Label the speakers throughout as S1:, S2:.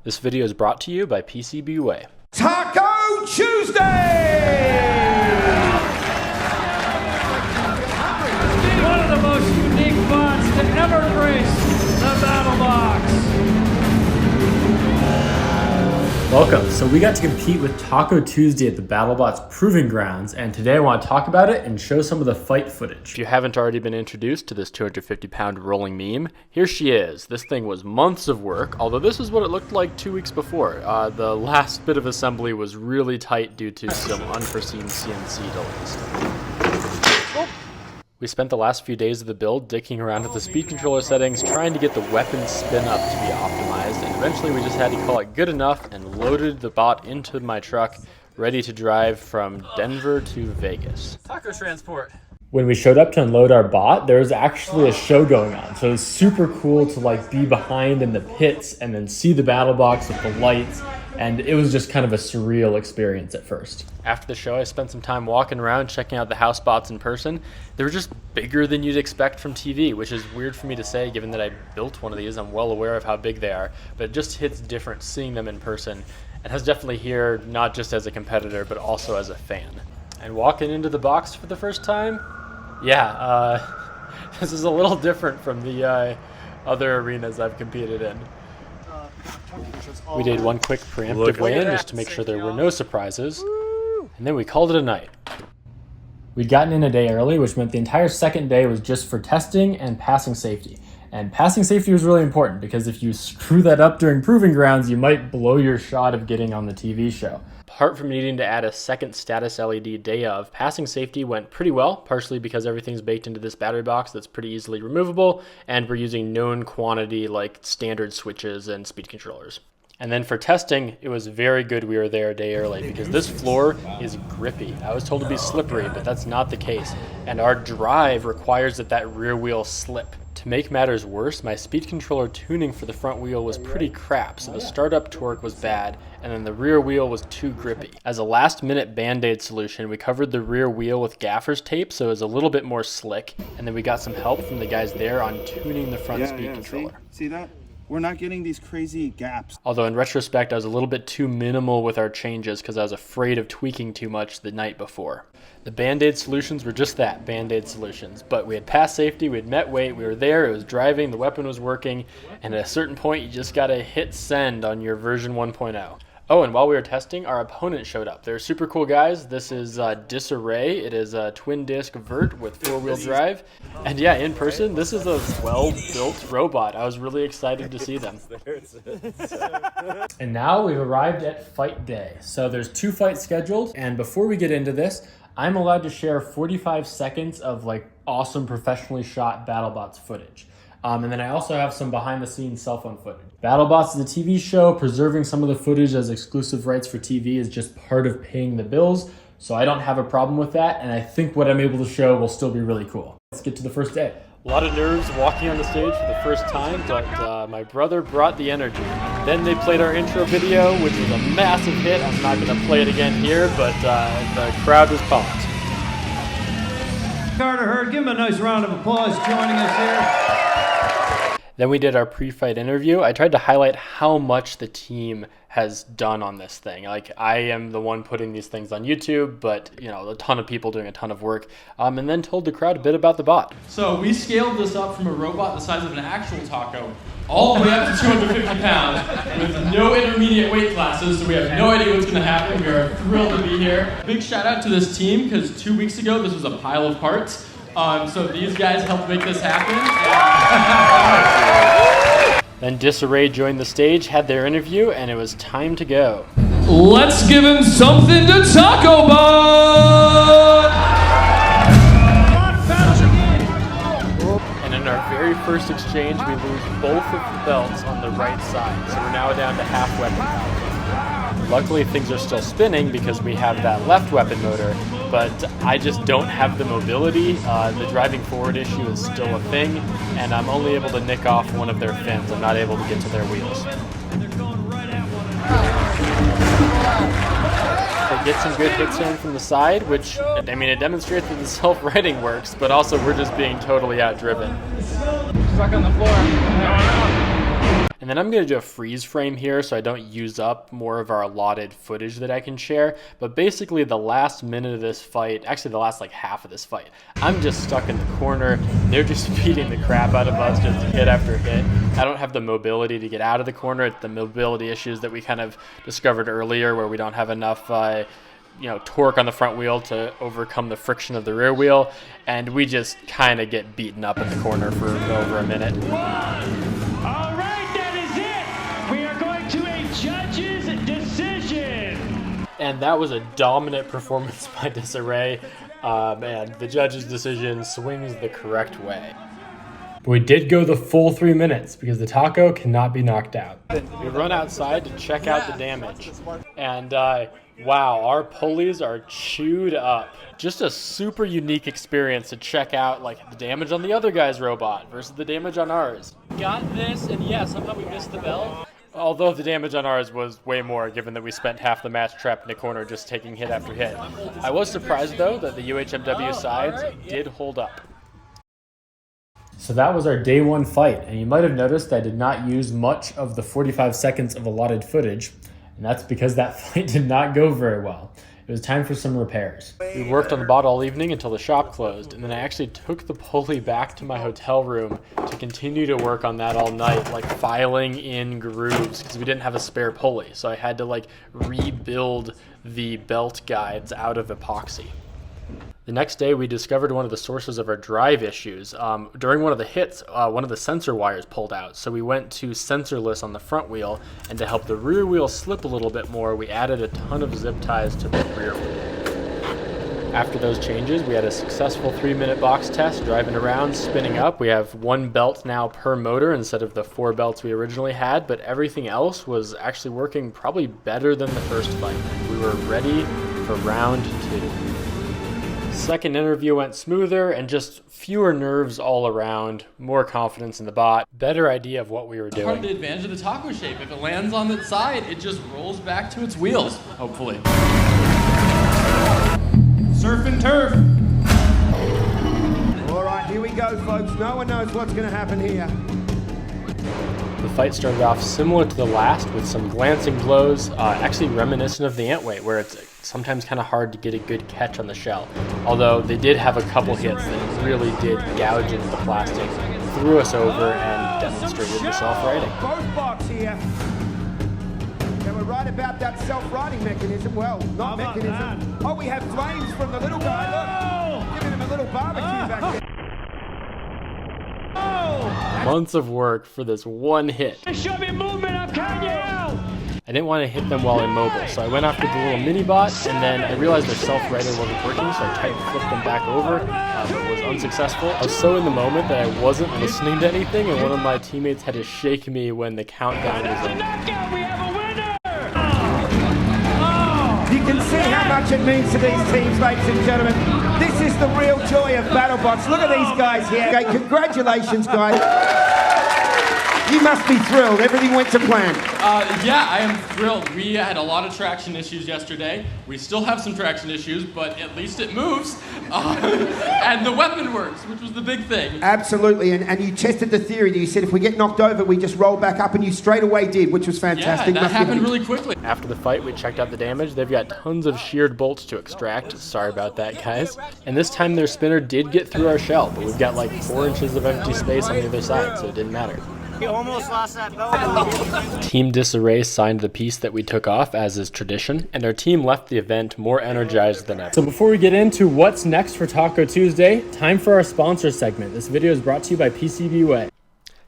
S1: This video is brought to you by PCB Way.
S2: Taco Tuesday!
S3: One of the most unique bots to ever grace the Battle Box.
S1: Welcome. So we got to compete with Taco Tuesday at the BattleBots Proving Grounds, and today I want to talk about it and show some of the fight footage. If you haven't already been introduced to this 250-pound rolling meme, here she is. This thing was months of work, although this is what it looked like 2 weeks before. The last bit of assembly was really tight due to some unforeseen CNC delays. We spent the last few days of the build dicking around with the speed controller settings, trying to get the weapon spin up to be optimized, and eventually we just had to call it good enough and loaded the bot into my truck, ready to drive from Denver to Vegas.
S3: Taco transport.
S1: When we showed up to unload our bot, there was actually a show going on, so it was super cool to be behind in the pits and then see the battle box with the lights. And it was just kind of a surreal experience at first. After the show, I spent some time walking around, checking out the house bots in person. They were just bigger than you'd expect from TV, which is weird for me to say given that I built one of these. I'm well aware of how big they are, but it just hits different seeing them in person. And has definitely here, not just as a competitor, but also as a fan. And walking into the box for the first time, this is a little different from the other arenas I've competed in. We did one quick preemptive weigh-in just to make sure there were no surprises, and then we called it a night. We'd gotten in a day early, which meant the entire second day was just for testing and passing safety. And passing safety was really important because if you screw that up during proving grounds, you might blow your shot of getting on the TV show. Apart from needing to add a second status LED day of, passing safety went pretty well, partially because everything's baked into this battery box that's pretty easily removable, and we're using known quantity like standard switches and speed controllers. And then for testing, it was very good we were there a day early because this floor is grippy. I was told to be slippery, but that's not the case. And our drive requires that rear wheel slip. To make matters worse, my speed controller tuning for the front wheel was pretty crap, so the startup torque was bad, and then the rear wheel was too grippy. As a last-minute Band-Aid solution, we covered the rear wheel with gaffer's tape so it was a little bit more slick, and then we got some help from the guys there on tuning the front speed controller.
S4: See that? We're not getting these crazy gaps.
S1: Although in retrospect, I was a little bit too minimal with our changes because I was afraid of tweaking too much the night before. The Band-Aid solutions were just that, Band-Aid solutions. But we had passed safety, we had met weight, we were there, it was driving, the weapon was working, and at a certain point, you just gotta hit send on your version 1.0. Oh, and while we were testing, our opponent showed up. They're super cool guys. This is Disarray. It is a twin-disc vert with four-wheel drive. And yeah, in person, this is a well-built robot. I was really excited to see them. And now we've arrived at fight day. So there's 2 fights scheduled, and before we get into this, I'm allowed to share 45 seconds of awesome professionally shot BattleBots footage. And then I also have some behind-the-scenes cell phone footage. BattleBots is a TV show. Preserving some of the footage as exclusive rights for TV is just part of paying the bills, so I don't have a problem with that, and I think what I'm able to show will still be really cool. Let's get to the first day. A lot of nerves walking on the stage for the first time, but my brother brought the energy. Then they played our intro video, which was a massive hit. I'm not going to play it again here, but the crowd was pumped.
S3: Carter Hurd, give him a nice round of applause joining us here.
S1: Then we did our pre-fight interview. I tried to highlight how much the team has done on this thing. I am the one putting these things on YouTube, but a ton of people doing a ton of work. And then told the crowd a bit about the bot.
S5: So we scaled this up from a robot the size of an actual taco all the way up to 250 pounds with no intermediate weight classes, so we have no idea what's going to happen. We are thrilled to be here. Big shout out to this team because 2 weeks ago this was a pile of parts. So these guys helped make this happen.
S1: Then Disarray joined the stage, had their interview, and it was time to go.
S5: Let's give him something to talk about!
S1: And in our very first exchange, we lose both of the belts on the right side, so we're now down to half weapon power. Luckily, things are still spinning because we have that left weapon motor, but I just don't have the mobility. The driving forward issue is still a thing, and I'm only able to nick off one of their fins. I'm not able to get to their wheels. They get some good hits in from the side, which, it demonstrates that the self-righting works, but also we're just being totally outdriven.
S5: Stuck on the floor.
S1: And then I'm going to do a freeze frame here so I don't use up more of our allotted footage that I can share. But basically the last minute of this fight, actually the last like half of this fight, I'm just stuck in the corner. They're just beating the crap out of us, just hit after hit. I don't have the mobility to get out of the corner. It's the mobility issues that we kind of discovered earlier where we don't have enough torque on the front wheel to overcome the friction of the rear wheel, and we just kind of get beaten up in the corner for over a minute.
S3: All right, that is it. We are going to a judge's decision.
S1: And that was a dominant performance by Disarray. Man, the judge's decision swings the correct way. But we did go the full 3 minutes because the taco cannot be knocked out. We run outside to check out the damage. And wow, our pulleys are chewed up. Just a super unique experience to check out like the damage on the other guy's robot versus the damage on ours. Got this, and yeah, somehow we missed the bell. Although the damage on ours was way more, given that we spent half the match trapped in a corner just taking hit after hit. I was surprised though that the UHMW sides did hold up. So that was our day one fight, and you might have noticed I did not use much of the 45 seconds of allotted footage, and that's because that fight did not go very well. It was time for some repairs. We worked on the bot all evening until the shop closed, and then I actually took the pulley back to my hotel room to continue to work on that all night, like filing in grooves, because we didn't have a spare pulley, so I had to like rebuild the belt guides out of epoxy. The next day, we discovered one of the sources of our drive issues. During one of the hits, one of the sensor wires pulled out, so we went to sensorless on the front wheel, and to help the rear wheel slip a little bit more, we added a ton of zip ties to the rear wheel. After those changes, we had a successful 3-minute box test, driving around, spinning up. We have 1 belt now per motor instead of the 4 belts we originally had, but everything else was actually working probably better than the first fight. We were ready for round 2. Second interview went smoother and just fewer nerves all around, more confidence in the bot, better idea of what we were doing.
S5: Part of the advantage of the taco shape. If it lands on its side, it just rolls back to its wheels, hopefully.
S2: Surf and turf. All right, here we go, folks. No one knows what's going to happen here.
S1: The fight started off similar to the last with some glancing blows, actually reminiscent of the Antweight, where it's sometimes kind of hard to get a good catch on the shell. Although they did have a couple hits that really did gouge into the plastic, threw us over, and demonstrated the self-righting.
S2: Both bots here. They were right about that self-righting mechanism. Well, not mechanism. Oh, we have flames from the little guy. Look, giving him a little barbecue back there.
S1: Months of work for this one hit.
S3: Show me movement, I'm counting you out.
S1: I didn't want to hit them while immobile, so I went after the little mini bot, and then I realized their self-righter wasn't working, so I tried to flip them back over, but was unsuccessful. I was so in the moment that I wasn't listening to anything, and one of my teammates had to shake me when the countdown was over.
S3: Knockout, we have a winner.
S2: You can see how much it means to these teams, ladies and gentlemen. This is the real joy of BattleBots. Look at these guys here. Okay, congratulations, guys. You must be thrilled. Everything went to plan.
S5: Yeah, I am thrilled. We had a lot of traction issues yesterday. We still have some traction issues, but at least it moves. And the weapon works, which was the big thing.
S2: Absolutely, and you tested the theory. You said if we get knocked over, we just roll back up, and you straight away did, which was fantastic.
S5: Yeah, that happened really quickly.
S1: After the fight, we checked out the damage. They've got tons of sheared bolts to extract. Sorry about that, guys. And this time their spinner did get through our shell, but we've got like 4 inches of empty space on the other side, so it didn't matter.
S6: He almost lost that belt.
S1: Team Disarray signed the piece that we took off, as is tradition, and our team left the event more energized than ever. So before we get into what's next for Taco Tuesday, time for our sponsor segment. This video is brought to you by PCBWay.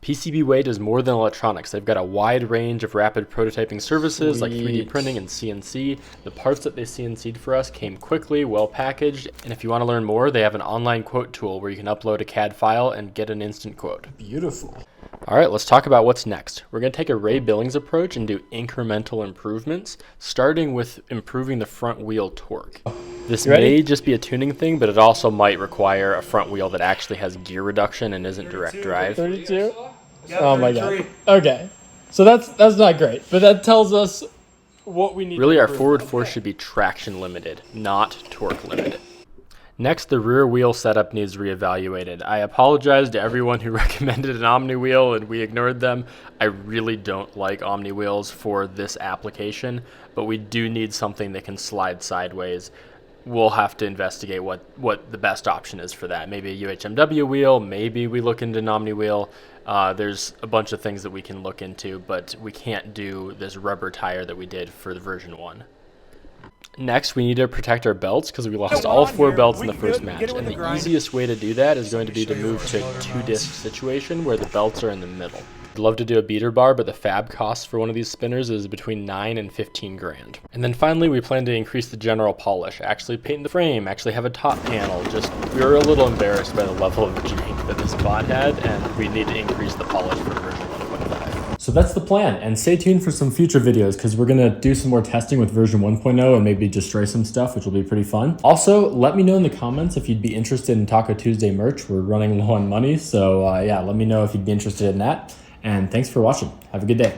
S1: PCBWay does more than electronics. They've got a wide range of rapid prototyping services like 3D printing and CNC. The parts that they CNC'd for us came quickly, well packaged, and if you want to learn more, they have an online quote tool where you can upload a CAD file and get an instant quote. Beautiful. All right, let's talk about what's next. We're going to take a Ray Billings approach and do incremental improvements, starting with improving the front wheel torque. This may just be a tuning thing, but it also might require a front wheel that actually has gear reduction and isn't direct drive.
S7: 32? Oh my god. Okay. So that's not great, but that tells us what we need.
S1: Really, our forward force should be traction limited, not torque limited. Next, the rear wheel setup needs reevaluated. I apologize to everyone who recommended an Omni wheel and we ignored them. I really don't like Omni wheels for this application, but we do need something that can slide sideways. We'll have to investigate what the best option is for that. Maybe a UHMW wheel, maybe we look into an Omni wheel. There's a bunch of things that we can look into, but we can't do this rubber tire that we did for the version 1. Next, we need to protect our belts because we lost all 4 belts in the first match, and the easiest way to do that is going to be to move to a 2-disc situation where the belts are in the middle. I'd love to do a beater bar, but the fab cost for one of these spinners is between 9 and 15 grand. And then finally, we plan to increase the general polish, actually paint the frame, actually have a top panel. We were a little embarrassed by the level of jank that this bot had, and we need to increase the polish for version 1.5. So that's the plan, and stay tuned for some future videos because we're gonna do some more testing with version 1.0 and maybe destroy some stuff, which will be pretty fun. Also, let me know in the comments if you'd be interested in Taco Tuesday merch. We're running low on money, so yeah, let me know if you'd be interested in that. And thanks for watching. Have a good day.